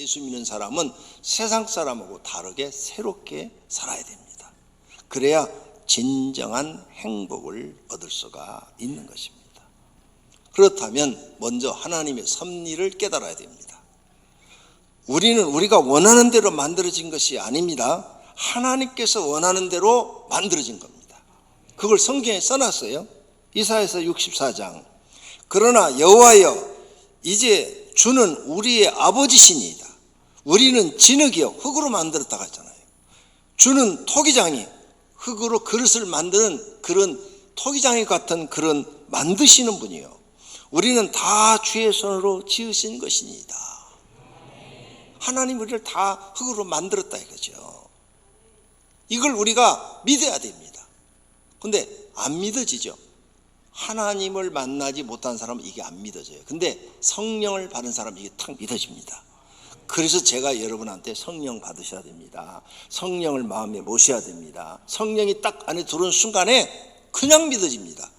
예수 믿는 사람은 세상 사람하고 다르게 새롭게 살아야 됩니다. 그래야 진정한 행복을 얻을 수가 있는 것입니다. 그렇다면 먼저 하나님의 섭리를 깨달아야 됩니다. 우리는 우리가 원하는 대로 만들어진 것이 아닙니다. 하나님께서 원하는 대로 만들어진 겁니다. 그걸 성경에 써놨어요. 이사야서 64장. 그러나 여호와여, 이제 주는 우리의 아버지시니이다. 우리는 진흙이요 흙으로 만들었다고 했잖아요. 주는 토기장이 흙으로 그릇을 만드는 그런 토기장이 같은 그런 만드시는 분이요, 우리는 다 주의 손으로 지으신 것이니이다. 하나님 우리를 다 흙으로 만들었다 이거죠. 이걸 우리가 믿어야 됩니다. 근데 안 믿어지죠. 하나님을 만나지 못한 사람은 이게 안 믿어져요. 근데 성령을 받은 사람은 이게 탁 믿어집니다. 그래서 제가 여러분한테 성령 받으셔야 됩니다. 성령을 마음에 모셔야 됩니다. 성령이 딱 안에 들어온 순간에 그냥 믿어집니다.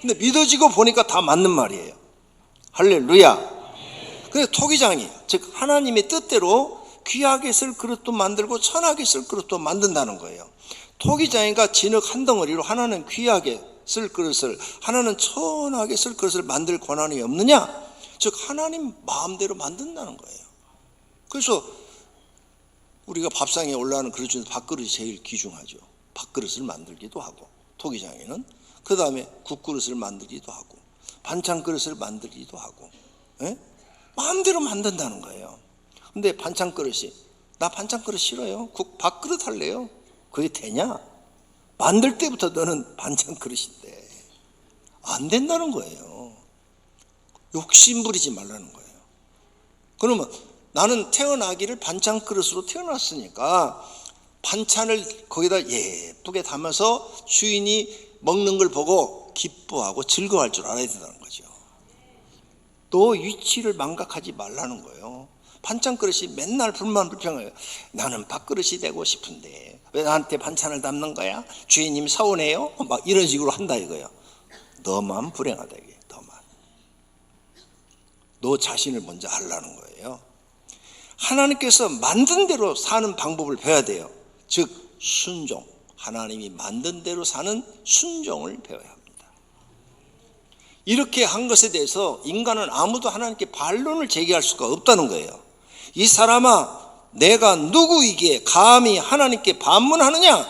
근데 믿어지고 보니까 다 맞는 말이에요. 할렐루야. 근데 토기장이, 즉 하나님의 뜻대로 귀하게 쓸 그릇도 만들고 천하게 쓸 그릇도 만든다는 거예요. 토기장이가 진흙 한 덩어리로 하나는 귀하게 쓸 그릇을, 하나는 천하게 쓸 그릇을 만들 권한이 없느냐? 즉 하나님 마음대로 만든다는 거예요. 그래서 우리가 밥상에 올라가는 그릇 중에서 밥그릇이 제일 귀중하죠. 밥그릇을 만들기도 하고, 토기장에는 그 다음에 국그릇을 만들기도 하고, 반찬 그릇을 만들기도 하고, 마음대로 만든다는 거예요. 근데 반찬 그릇이, 나 반찬 그릇 싫어요, 밥그릇 할래요. 그게 되냐? 만들 때부터 너는 반찬 그릇인데 안 된다는 거예요. 욕심 부리지 말라는 거예요. 그러면 나는 태어나기를 반찬 그릇으로 태어났으니까 반찬을 거기다 예쁘게 담아서 주인이 먹는 걸 보고 기뻐하고 즐거워할 줄 알아야 된다는 거죠. 너 위치를 망각하지 말라는 거예요. 반찬 그릇이 맨날 불만불평해요. 나는 밥그릇이 되고 싶은데 왜 나한테 반찬을 담는 거야? 주인님 서운해요? 막 이런 식으로 한다 이거예요. 너만 불행하다 이게. 너만. 너 자신을 먼저 하려는 거예요. 하나님께서 만든 대로 사는 방법을 배워야 돼요. 즉 순종. 하나님이 만든 대로 사는 순종을 배워야 합니다. 이렇게 한 것에 대해서 인간은 아무도 하나님께 반론을 제기할 수가 없다는 거예요. 이 사람아, 내가 누구이기에 감히 하나님께 반문하느냐?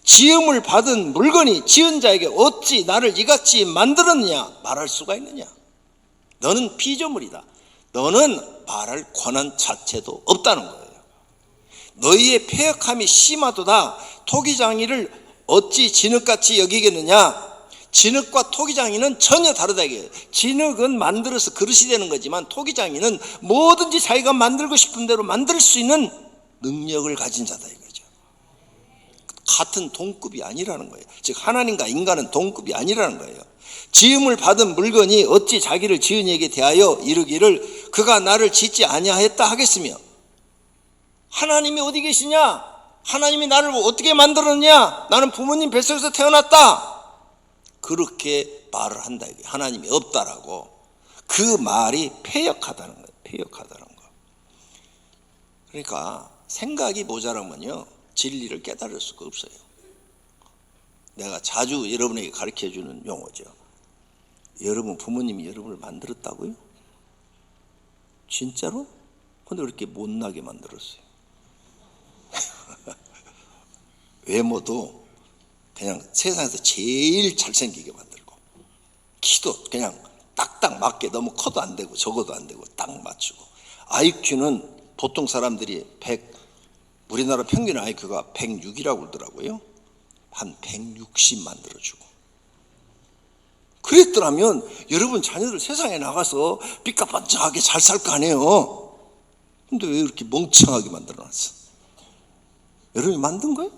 지음을 받은 물건이 지은 자에게 어찌 나를 이같이 만들었느냐 말할 수가 있느냐? 너는 피조물이다. 너는 말할 권한 자체도 없다는 거예요. 너희의 패역함이 심하도다. 토기장이를 어찌 진흙같이 여기겠느냐? 진흙과 토기장이는 전혀 다르다 이게. 진흙은 만들어서 그릇이 되는 거지만 토기장이는 뭐든지 자기가 만들고 싶은 대로 만들 수 있는 능력을 가진 자다 이거죠. 같은 동급이 아니라는 거예요. 즉 하나님과 인간은 동급이 아니라는 거예요. 지음을 받은 물건이 어찌 자기를 지은 이에게 대하여 이르기를 그가 나를 짓지 아니하였다 하겠으며, 하나님이 어디 계시냐? 하나님이 나를 어떻게 만들었냐? 나는 부모님 뱃속에서 태어났다. 그렇게 말을 한다. 하나님이 없다라고. 그 말이 패역하다는 거예요. 패역하다는 거. 그러니까 생각이 모자라면요 진리를 깨달을 수가 없어요. 내가 자주 여러분에게 가르쳐주는 용어죠. 여러분 부모님이 여러분을 만들었다고요? 진짜로? 근데 왜 이렇게 못나게 만들었어요? 외모도 그냥 세상에서 제일 잘생기게 만들고, 키도 그냥 딱딱 맞게, 너무 커도 안 되고 적어도 안 되고 딱 맞추고, IQ는 보통 사람들이 우리나라 평균 IQ가 106이라고 그러더라고요. 한 160 만들어주고. 그랬더라면 여러분 자녀들 세상에 나가서 삐까뻔쩍하게 잘 살 거 아니에요. 근데 왜 이렇게 멍청하게 만들어놨어? 여러분이 만든 거예요?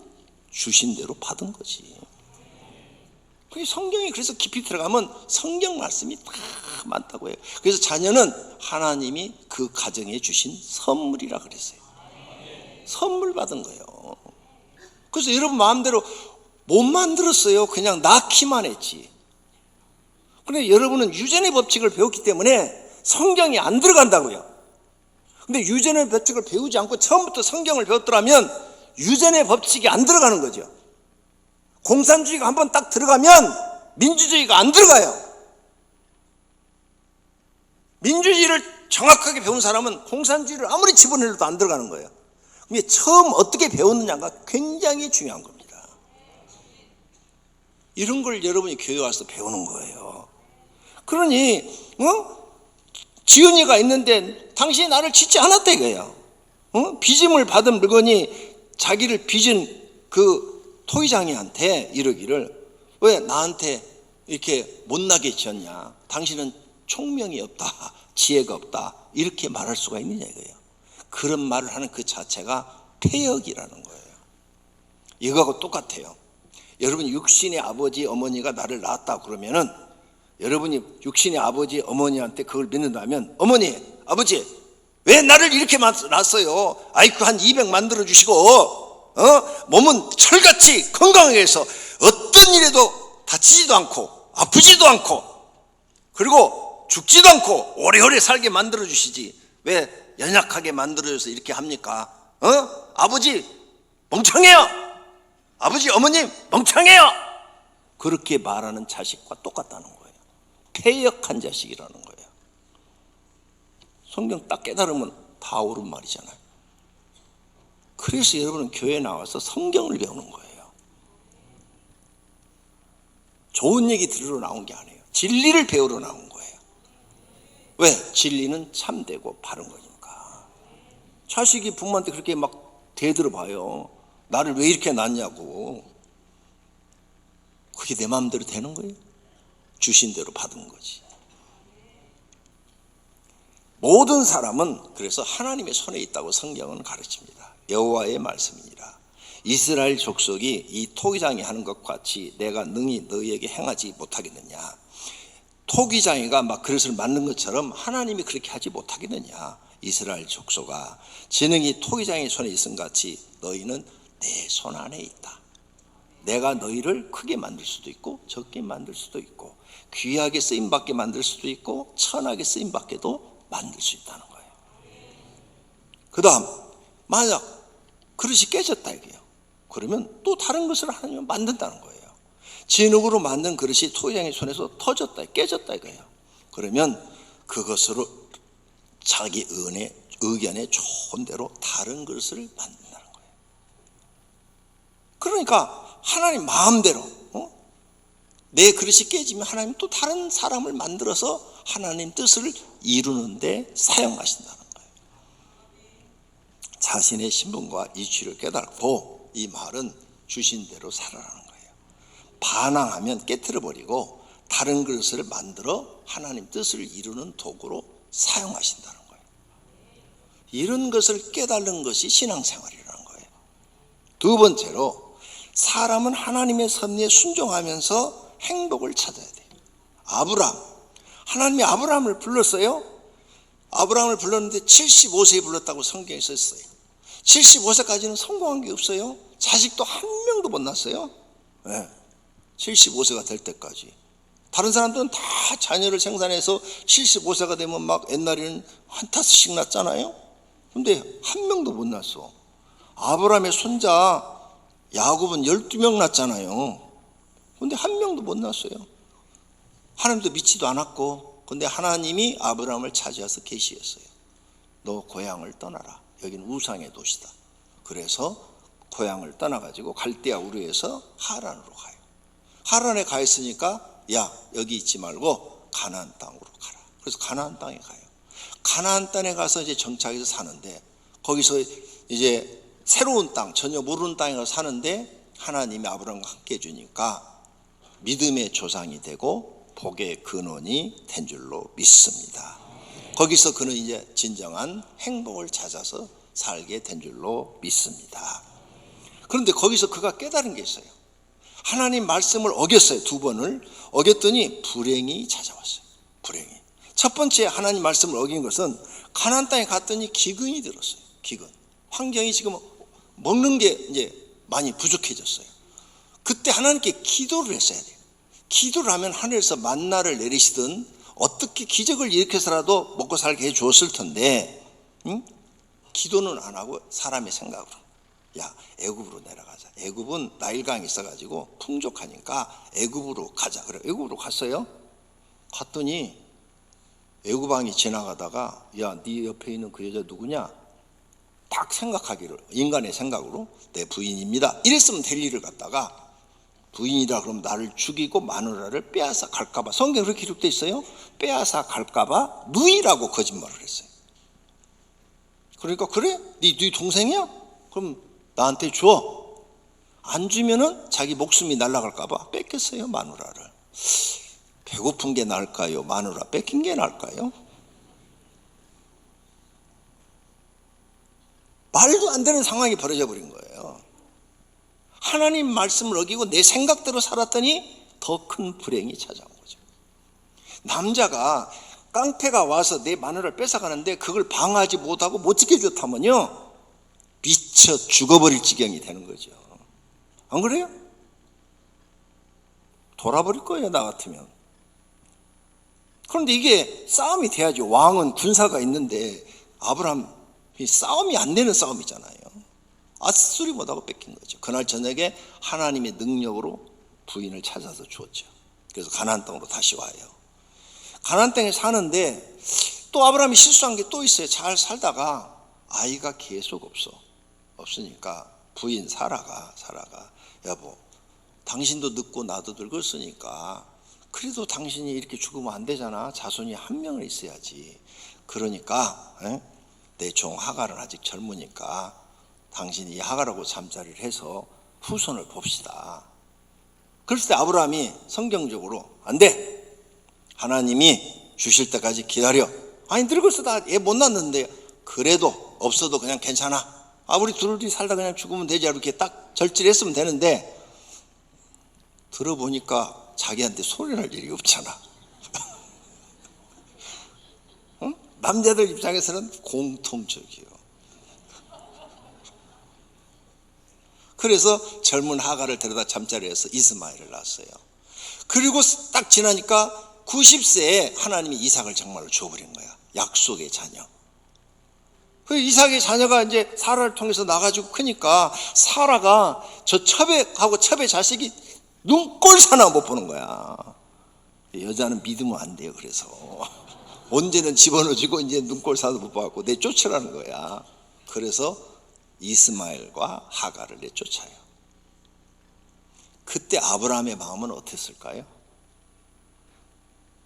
주신 대로 받은 거지. 성경이 그래서 깊이 들어가면 성경 말씀이 다 많다고 해요. 그래서 자녀는 하나님이 그 가정에 주신 선물이라 그랬어요. 선물 받은 거예요. 그래서 여러분 마음대로 못 만들었어요. 그냥 낳기만 했지. 그런데 여러분은 유전의 법칙을 배웠기 때문에 성경이 안 들어간다고요. 근데 유전의 법칙을 배우지 않고 처음부터 성경을 배웠더라면 유전의 법칙이 안 들어가는 거죠. 공산주의가 한번 딱 들어가면 민주주의가 안 들어가요. 민주주의를 정확하게 배운 사람은 공산주의를 아무리 집어넣어도 안 들어가는 거예요. 근데 처음 어떻게 배웠느냐가 굉장히 중요한 겁니다. 이런 걸 여러분이 교회 와서 배우는 거예요. 그러니 지은이가 있는데 당신이 나를 짓지 않았다 이거예요. 빚임을 받은 물건이 자기를 빚은 그 토기장이한테 이러기를 왜 나한테 이렇게 못나게 지었냐, 당신은 총명이 없다, 지혜가 없다, 이렇게 말할 수가 있느냐 이거예요. 그런 말을 하는 그 자체가 폐역이라는 거예요. 이거하고 똑같아요. 여러분이 육신의 아버지 어머니가 나를 낳았다 그러면은 여러분이 육신의 아버지 어머니한테 그걸 믿는다면, 어머니 아버지 왜 나를 이렇게 낳았어요? 아이쿠 한 200 만들어 주시고 몸은 철같이 건강하게 해서 어떤 일에도 다치지도 않고 아프지도 않고 그리고 죽지도 않고 오래오래 살게 만들어 주시지 왜 연약하게 만들어줘서 이렇게 합니까? 아버지 멍청해요, 아버지 어머님 멍청해요, 그렇게 말하는 자식과 똑같다는 거예요. 폐역한 자식이라는 거예요. 성경 딱 깨달으면 다 옳은 말이잖아요. 그래서 여러분은 교회에 나와서 성경을 배우는 거예요. 좋은 얘기 들으러 나온 게 아니에요. 진리를 배우러 나온 거예요. 왜? 진리는 참되고 바른 거니까. 자식이 부모한테 그렇게 막 대들어 봐요. 나를 왜 이렇게 낳냐고. 그게 내 마음대로 되는 거예요? 주신 대로 받은 거지. 모든 사람은 그래서 하나님의 손에 있다고 성경은 가르칩니다. 여호와의 말씀이니라. 이스라엘 족속이 이 토기장이 하는 것 같이 내가 능히 너희에게 행하지 못하겠느냐. 토기장이가 막 그릇을 만든 것처럼 하나님이 그렇게 하지 못하겠느냐. 이스라엘 족속아, 지능이 토기장의 손에 있음 같이 너희는 내 손 안에 있다. 내가 너희를 크게 만들 수도 있고 적게 만들 수도 있고 귀하게 쓰임받게 만들 수도 있고 천하게 쓰임받게도 만들 수 있다는 거예요. 그 다음 만약 그릇이 깨졌다 이게요. 그러면 또 다른 것을 하나님은 만든다는 거예요. 진흙으로 만든 그릇이 토기장의 손에서 터졌다, 깨졌다 이거예요. 그러면 그것으로 자기 의견에 좋은 대로 다른 그릇을 만든다는 거예요. 그러니까 하나님 마음대로 내 그릇이 깨지면 하나님 또 다른 사람을 만들어서 하나님 뜻을 이루는데 사용하신다는 거예요. 자신의 신분과 이치를 깨닫고 이 말은 주신 대로 살아라는 거예요. 반항하면 깨트려버리고 다른 그릇을 만들어 하나님 뜻을 이루는 도구로 사용하신다는 거예요. 이런 것을 깨달는 것이 신앙생활이라는 거예요. 두 번째로 사람은 하나님의 섭리에 순종하면서 행복을 찾아야 돼요. 하나님이 아브라함을 불렀어요. 아브라함을 불렀는데 75세에 불렀다고 성경에 썼어요. 75세까지는 성공한 게 없어요. 자식도 한 명도 못 낳았어요. 네. 75세가 될 때까지. 다른 사람들은 다 자녀를 생산해서 75세가 되면 막 옛날에는 한 타스씩 낳잖아요. 근데 한 명도 못 낳았어. 아브라함의 손자 야곱은 12명 낳았잖아요. 근데 한 명도 못 낳았어요. 하나님도 믿지도 않았고, 근데 하나님이 아브라함을 찾아서 계시했어요. 너 고향을 떠나라. 여기는 우상의 도시다. 그래서 고향을 떠나가지고 갈대아 우르에서 하란으로 가요. 하란에 가 있으니까 야, 여기 있지 말고 가나안 땅으로 가라. 그래서 가나안 땅에 가요. 가나안 땅에 가서 이제 정착해서 사는데, 거기서 이제 새로운 땅, 전혀 모르는 땅에 가서 사는데 하나님이 아브라함과 함께 해주니까 믿음의 조상이 되고 복의 근원이 된 줄로 믿습니다. 거기서 그는 이제 진정한 행복을 찾아서 살게 된 줄로 믿습니다. 그런데 거기서 그가 깨달은 게 있어요. 하나님 말씀을 어겼어요. 2번을 어겼더니 불행이 찾아왔어요. 불행이. 첫 번째 하나님 말씀을 어긴 것은 가나안 땅에 갔더니 기근이 들었어요. 기근. 환경이 지금 먹는 게 이제 많이 부족해졌어요. 그때 하나님께 기도를 했어야 돼요. 기도를 하면 하늘에서 만나를 내리시든 어떻게 기적을 일으켜서라도 먹고 살게 해 주었을 텐데, 기도는 안 하고 사람의 생각으로, 야 애굽으로 내려가자. 애굽은 나일강이 있어가지고 풍족하니까 애굽으로 가자. 그래 애굽으로 갔어요. 갔더니 애굽 왕이 지나가다가 야 네 옆에 있는 그 여자 누구냐? 딱 생각하기를, 인간의 생각으로 내 부인입니다 이랬으면 될 일을 갖다가 부인이라 그러면 나를 죽이고 마누라를 빼앗아 갈까봐, 성경에 그렇게 기록되어 있어요. 빼앗아 갈까봐 누이라고 거짓말을 했어요. 그러니까 그래? 네 동생이야? 그럼 나한테 줘. 안 주면은 자기 목숨이 날아갈까봐 뺏겼어요, 마누라를. 배고픈 게 나을까요? 마누라 뺏긴 게 나을까요? 말도 안 되는 상황이 벌어져 버린 거예요. 하나님 말씀을 어기고 내 생각대로 살았더니 더 큰 불행이 찾아온 거죠. 남자가 깡패가 와서 내 마누라를 뺏어가는데 그걸 방어하지 못하고 못 지켜줬다면요 미쳐 죽어버릴 지경이 되는 거죠. 안 그래요? 돌아버릴 거예요, 나 같으면. 그런데 이게 싸움이 돼야지. 왕은 군사가 있는데 아브라함이 싸움이 안 되는 싸움이잖아요. 아수리 못하고 뺏긴 거죠. 그날 저녁에 하나님의 능력으로 부인을 찾아서 주었죠. 그래서 가나안 땅으로 다시 와요. 가나안 땅에 사는데 또 아브라함이 실수한 게 또 있어요. 잘 살다가 아이가 계속 없으니까 부인 사라가 여보 당신도 늙고 나도 늙었으니까 그래도 당신이 이렇게 죽으면 안 되잖아. 자손이 한 명은 있어야지. 그러니까 내 종 하갈은 아직 젊으니까 당신이 하갈하고 잠자리를 해서 후손을 봅시다. 그랬을 때 아브라함이 성경적으로 안 돼. 하나님이 주실 때까지 기다려. 아니 늙었어, 나 애 못 낳는데. 그래도 없어도 그냥 괜찮아. 우리 둘이 살다 그냥 죽으면 되지. 이렇게 딱 절제했으면 되는데 들어보니까 자기한테 소리할 일이 없잖아. 응? 남자들 입장에서는 공통적이에요. 그래서 젊은 하갈을 데려다 잠자리에서 이스마엘을 낳았어요. 그리고 딱 지나니까 90세에 하나님이 이삭을 정말로 줘버린 거야. 약속의 자녀. 그 이삭의 자녀가 이제 사라를 통해서 나가지고 크니까 사라가 저 첩에하고 첩의 자식이 눈꼴 하나 못 보는 거야. 여자는 믿으면 안 돼요. 그래서 언제는 집어넣어주고 이제 눈꼴 사도 못 봐갖고 내쫓으라는 거야. 그래서 이스마엘과 하갈을 내쫓아요. 그때 아브라함의 마음은 어땠을까요?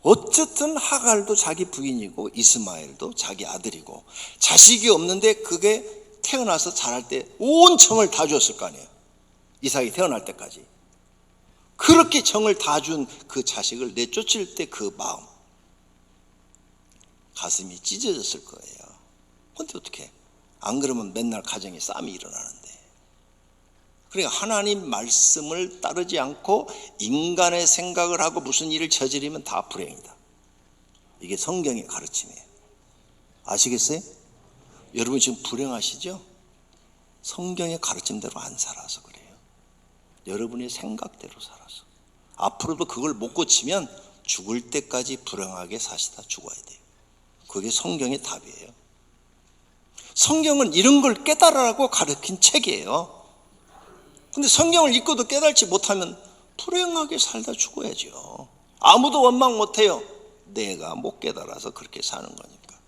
어쨌든 하갈도 자기 부인이고 이스마엘도 자기 아들이고 자식이 없는데 그게 태어나서 자랄 때 온 정을 다 줬을 거 아니에요. 이삭이 태어날 때까지. 그렇게 정을 다 준 그 자식을 내쫓을 때 그 마음, 가슴이 찢어졌을 거예요. 근데 어떻게? 안 그러면 맨날 가정에 싸움이 일어나는데. 그러니까 하나님 말씀을 따르지 않고 인간의 생각을 하고 무슨 일을 저지르면 다 불행이다. 이게 성경의 가르침이에요. 아시겠어요? 여러분 지금 불행하시죠? 성경의 가르침대로 안 살아서 그래요. 여러분의 생각대로 살아서. 앞으로도 그걸 못 고치면 죽을 때까지 불행하게 사시다 죽어야 돼요. 그게 성경의 답이에요. 성경은 이런 걸 깨달으라고 가르친 책이에요. 근데 성경을 읽고도 깨달지 못하면 불행하게 살다 죽어야죠. 아무도 원망 못해요. 내가 못 깨달아서 그렇게 사는 거니까.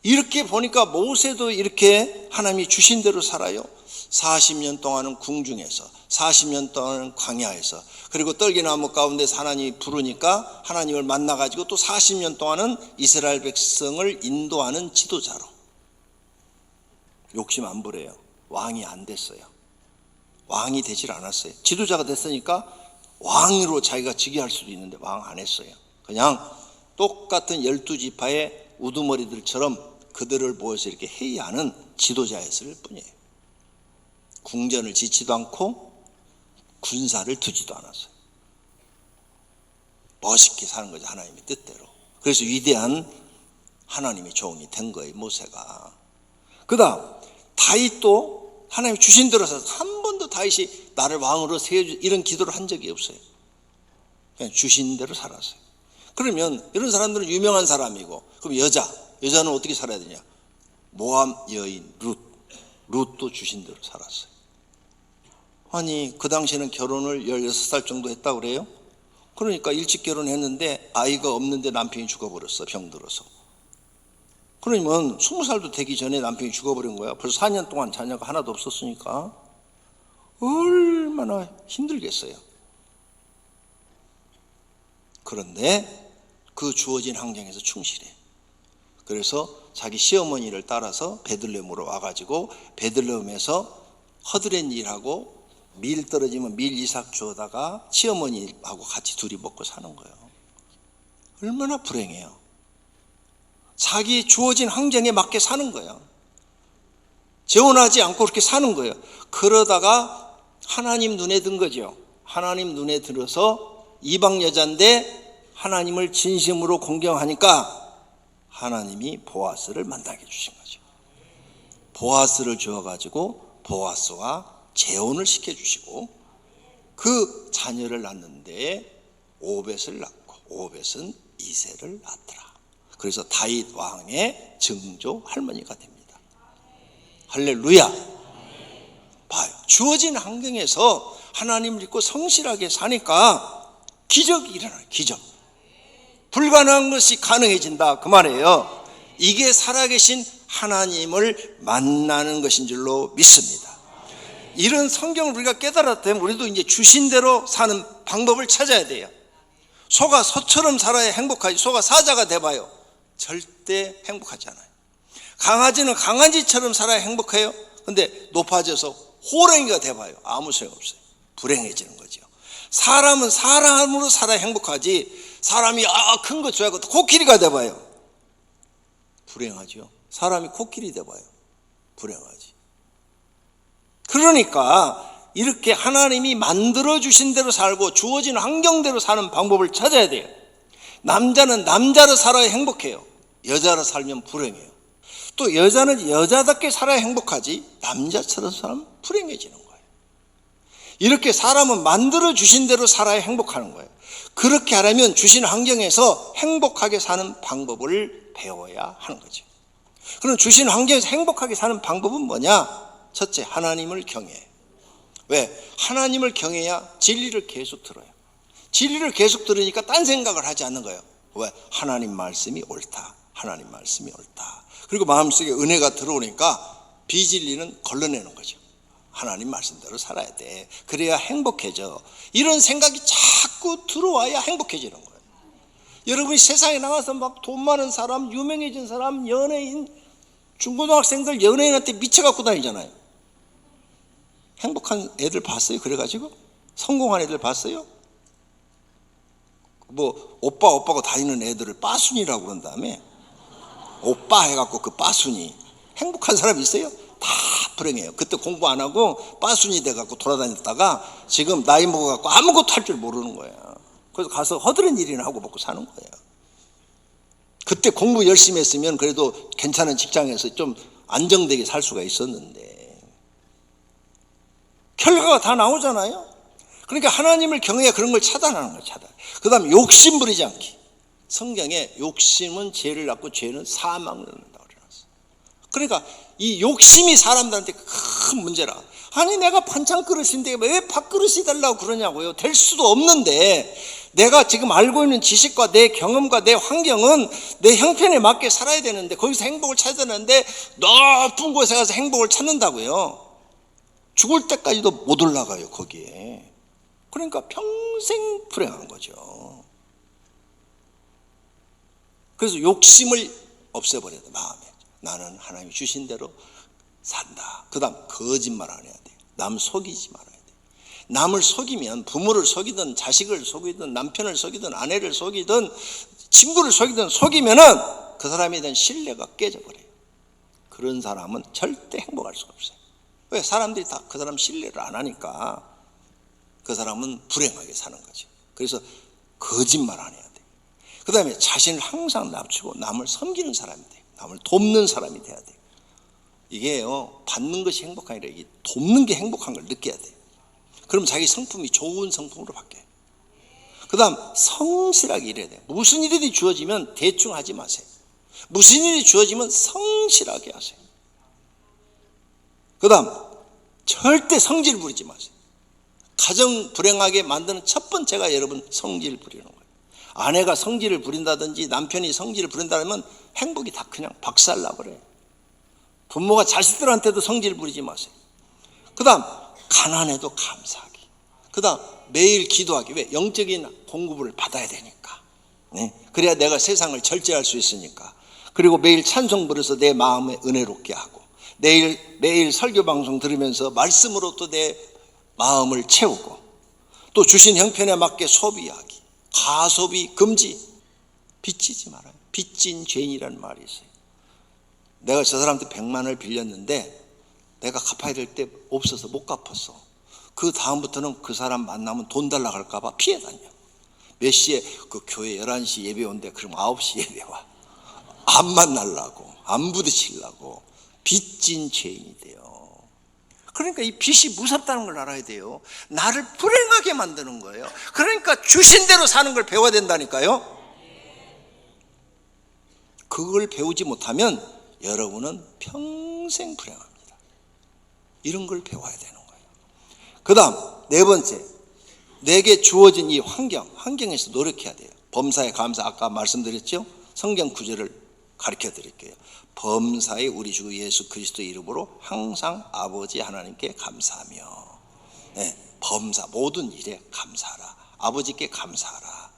이렇게 보니까 모세도 이렇게 하나님이 주신 대로 살아요. 40년 동안은 궁중에서, 40년 동안은 광야에서, 그리고 떨기나무 가운데서 하나님이 부르니까 하나님을 만나가지고 또 40년 동안은 이스라엘 백성을 인도하는 지도자로. 욕심 안 부려요. 왕이 안 됐어요. 왕이 되질 않았어요. 지도자가 됐으니까 왕으로 자기가 즉위할 수도 있는데 왕 안 했어요. 그냥 똑같은 12지파의 우두머리들처럼 그들을 모여서 이렇게 회의하는 지도자였을 뿐이에요. 궁전을 짓지도 않고 군사를 두지도 않았어요. 멋있게 사는 거죠. 하나님의 뜻대로. 그래서 위대한 하나님의 종이 된 거예요, 모세가. 그 다음 다윗도 하나님이 주신 대로 살아서 한 번도 다윗이 나를 왕으로 세워주 이런 기도를 한 적이 없어요. 그냥 주신 대로 살았어요. 그러면 이런 사람들은 유명한 사람이고, 그럼 여자는 어떻게 살아야 되냐? 모압 여인 룻도 주신 대로 살았어요. 아니 그 당시에는 결혼을 16살 정도 했다고 그래요. 그러니까 일찍 결혼했는데 아이가 없는데 남편이 죽어버렸어, 병들어서. 그러면 20살도 되기 전에 남편이 죽어버린 거야. 벌써 4년 동안 자녀가 하나도 없었으니까 얼마나 힘들겠어요. 그런데 그 주어진 환경에서 충실해. 그래서 자기 시어머니를 따라서 베들레헴으로 와가지고 베들레헴에서 허드렛 일하고 밀 떨어지면 밀 이삭 주워다가 시어머니하고 같이 둘이 먹고 사는 거예요. 얼마나 불행해요. 자기 주어진 환경에 맞게 사는 거예요. 재혼하지 않고 그렇게 사는 거예요. 그러다가 하나님 눈에 든 거죠. 하나님 눈에 들어서 이방 여자인데 하나님을 진심으로 공경하니까 하나님이 보아스를 만나게 해주신 거죠. 보아스를 주어가지고 보아스와 재혼을 시켜주시고 그 자녀를 낳는데 오벳을 낳고 오벳은 이새를 낳더라. 그래서 다윗 왕의 증조 할머니가 됩니다. 할렐루야. 봐요. 주어진 환경에서 하나님을 믿고 성실하게 사니까 기적이 일어나요. 기적. 불가능한 것이 가능해진다 그 말이에요. 이게 살아계신 하나님을 만나는 것인 줄로 믿습니다. 이런 성경을 우리가 깨달았다면 우리도 이제 주신 대로 사는 방법을 찾아야 돼요. 소가 소처럼 살아야 행복하지. 소가 사자가 돼봐요. 절대 행복하지 않아요. 강아지는 강아지처럼 살아야 행복해요. 근데 높아져서 호랑이가 돼봐요. 아무 소용없어요. 불행해지는 거죠. 사람은 사람으로 살아야 행복하지. 사람이 큰 거 좋아하고 코끼리가 돼봐요. 불행하죠. 사람이 코끼리 돼봐요. 불행하지. 그러니까 이렇게 하나님이 만들어주신 대로 살고 주어진 환경대로 사는 방법을 찾아야 돼요. 남자는 남자로 살아야 행복해요. 여자로 살면 불행해요. 또 여자는 여자답게 살아야 행복하지 남자처럼 살면 불행해지는 거예요. 이렇게 사람은 만들어주신 대로 살아야 행복하는 거예요. 그렇게 하려면 주신 환경에서 행복하게 사는 방법을 배워야 하는 거죠. 그럼 주신 환경에서 행복하게 사는 방법은 뭐냐? 첫째, 하나님을 경외해. 왜? 하나님을 경외야 진리를 계속 들어요. 진리를 계속 들으니까 딴 생각을 하지 않는 거예요. 왜? 하나님 말씀이 옳다. 하나님 말씀이 옳다. 그리고 마음속에 은혜가 들어오니까 비진리는 걸러내는 거죠. 하나님 말씀대로 살아야 돼. 그래야 행복해져. 이런 생각이 자꾸 들어와야 행복해지는 거예요. 여러분이 세상에 나가서 막 돈 많은 사람, 유명해진 사람, 연예인, 중고등학생들 연예인한테 미쳐갖고 다니잖아요. 행복한 애들 봤어요? 그래가지고? 성공한 애들 봤어요? 뭐 오빠고 다니는 애들을 빠순이라고 그런 다음에 오빠 해갖고 그 빠순이 행복한 사람 있어요? 다 불행해요. 그때 공부 안 하고 빠순이 돼갖고 돌아다녔다가 지금 나이 먹어갖고 아무것도 할 줄 모르는 거예요. 그래서 가서 허드렛 일이나 하고 먹고 사는 거예요. 그때 공부 열심히 했으면 그래도 괜찮은 직장에서 좀 안정되게 살 수가 있었는데 결과가 다 나오잖아요. 그러니까 하나님을 경외해 그런 걸 차단하는 거예요. 차단. 그 다음에 욕심 부리지 않기. 성경에 욕심은 죄를 낳고 죄는 사망을 낳는다고 그래놨어요. 그러니까 이 욕심이 사람들한테 큰 문제라. 아니 내가 반찬 그릇인데 왜 밥그릇이 달라고 그러냐고요. 될 수도 없는데 내가 지금 알고 있는 지식과 내 경험과 내 환경은 내 형편에 맞게 살아야 되는데 거기서 행복을 찾아야 되는데 높은 곳에 가서 행복을 찾는다고요. 죽을 때까지도 못 올라가요 거기에. 그러니까 평생 불행한 거죠. 그래서 욕심을 없애버려야 돼. 마음에 나는 하나님이 주신 대로 산다. 그 다음 거짓말 안 해야 돼. 남 속이지 말아야 돼. 남을 속이면 부모를 속이든 자식을 속이든 남편을 속이든 아내를 속이든 친구를 속이면은 그 사람에 대한 신뢰가 깨져버려요. 그런 사람은 절대 행복할 수가 없어요. 왜? 사람들이 다 그 사람 신뢰를 안 하니까 그 사람은 불행하게 사는 거죠. 그래서 거짓말 안 해야 돼. 그 다음에 자신을 항상 낮추고 남을 섬기는 사람이 돼. 남을 돕는 사람이 돼야 돼. 이게요, 받는 것이 행복한 게 아니라 이게 돕는 게 행복한 걸 느껴야 돼. 그럼 자기 성품이 좋은 성품으로 바뀌어요. 그 다음 성실하게 일해야 돼. 무슨 일이든 주어지면 대충 하지 마세요. 무슨 일이 주어지면 성실하게 하세요. 그 다음, 절대 성질 부리지 마세요. 가정 불행하게 만드는 첫 번째가 여러분 성질 부리는 거예요. 아내가 성질을 부린다든지 남편이 성질을 부린다면 행복이 다 그냥 박살나버려요. 부모가 자식들한테도 성질 부리지 마세요. 그 다음, 가난해도 감사하기. 그 다음, 매일 기도하기. 왜? 영적인 공급을 받아야 되니까. 네? 그래야 내가 세상을 절제할 수 있으니까. 그리고 매일 찬송 부려서 내 마음에 은혜롭게 하고, 매일 설교 방송 들으면서 말씀으로 또 내 마음을 채우고, 또 주신 형편에 맞게 소비하기. 가소비 금지. 빚지지 말아요. 빚진 죄인이라는 말이 있어요. 내가 저 사람한테 100만 원을 빌렸는데 내가 갚아야 될 때 없어서 못 갚았어. 그 다음부터는 그 사람 만나면 돈 달라고 할까 봐 피해 다녀. 몇 시에 그 교회 11시 예배 온대. 그럼 9시 예배 와. 안 만나려고, 안 부딪히려고. 빚진 죄인이 돼요. 그러니까 이 빚이 무섭다는 걸 알아야 돼요. 나를 불행하게 만드는 거예요. 그러니까 주신 대로 사는 걸 배워야 된다니까요. 그걸 배우지 못하면 여러분은 평생 불행합니다. 이런 걸 배워야 되는 거예요. 그 다음, 네 번째, 내게 주어진 이 환경에서 노력해야 돼요. 범사에 감사, 아까 말씀드렸죠? 성경 구절을 가르쳐 드릴게요. 범사에 우리 주 예수 그리스도 이름으로 항상 아버지 하나님께 감사하며, 네, 범사 모든 일에 감사하라. 아버지께 감사하라.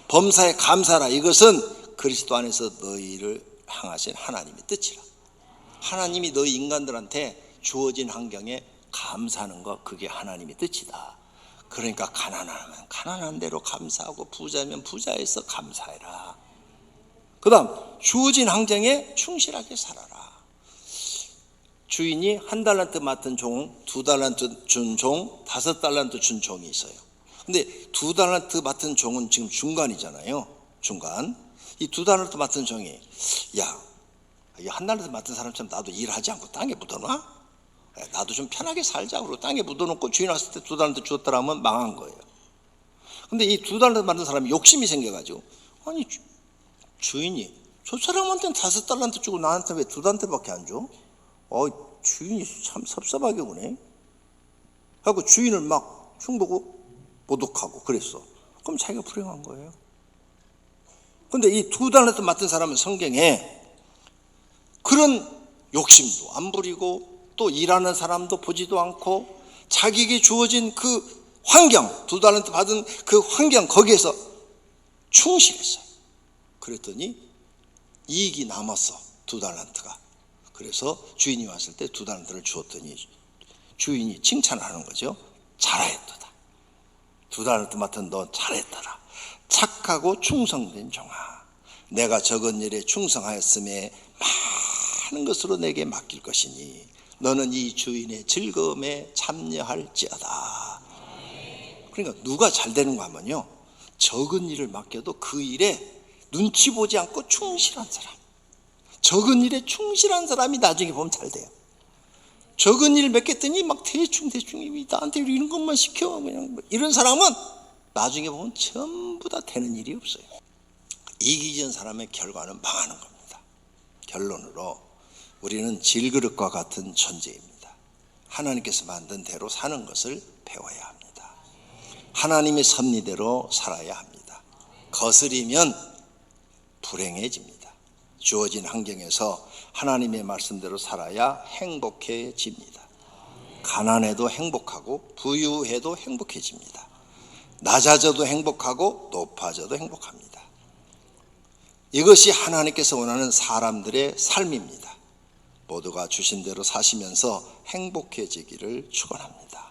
범사에 감사하라. 이것은 그리스도 안에서 너희를 향하신 하나님의 뜻이라. 하나님이 너희 인간들한테 주어진 환경에 감사하는 것, 그게 하나님의 뜻이다. 그러니까 가난하면 가난한 대로 감사하고 부자면 부자에서 감사해라. 그 다음, 주어진 환경에 충실하게 살아라. 주인이 1달란트 맡은 종, 2달란트 준 종, 5달란트 준 종이 있어요. 근데 2달란트 맡은 종은 지금 중간이잖아요. 중간. 이 2달란트 맡은 종이, 야, 이 1달란트 맡은 사람처럼 나도 일하지 않고 땅에 묻어놔? 나도 좀 편하게 살자. 그러고 땅에 묻어놓고 주인 왔을 때 2달란트 주었다라 하면 망한 거예요. 근데 이 2달란트 맡은 사람이 욕심이 생겨가지고, 아니, 주인이 저 사람한테는 5달란트 주고 나한테 왜 2달란트밖에 안 줘? 주인이 참 섭섭하게 구네. 하고 주인을 막 흉보고 모독하고 그랬어. 그럼 자기가 불행한 거예요. 근데 이 2달란트 맡은 사람은 성경에 그런 욕심도 안 부리고 또 일하는 사람도 보지도 않고 자기에게 주어진 그 환경, 2달란트 받은 그 환경, 거기에서 충실했어요. 그랬더니 이익이 남았어, 2달란트가. 그래서 주인이 왔을 때 2달란트를 주었더니 주인이 칭찬을 하는 거죠. 잘하였도다. 2달란트 맡은 너 잘했더라. 착하고 충성된 종아, 내가 적은 일에 충성하였음에 많은 것으로 내게 맡길 것이니 너는 이 주인의 즐거움에 참여할지어다. 그러니까 누가 잘 되는 거 하면요, 적은 일을 맡겨도 그 일에 눈치 보지 않고 충실한 사람, 적은 일에 충실한 사람이 나중에 보면 잘 돼요. 적은 일 맡겼더니 막 대충 나한테 이런 것만 시켜, 그냥 이런 사람은 나중에 보면 전부 다 되는 일이 없어요. 이기적인 사람의 결과는 망하는 겁니다. 결론으로 우리는 질그릇과 같은 존재입니다. 하나님께서 만든 대로 사는 것을 배워야 합니다. 하나님의 섭리대로 살아야 합니다. 거스리면 불행해집니다. 주어진 환경에서 하나님의 말씀대로 살아야 행복해집니다. 가난해도 행복하고 부유해도 행복해집니다. 낮아져도 행복하고 높아져도 행복합니다. 이것이 하나님께서 원하는 사람들의 삶입니다. 모두가 주신 대로 사시면서 행복해지기를 축원합니다.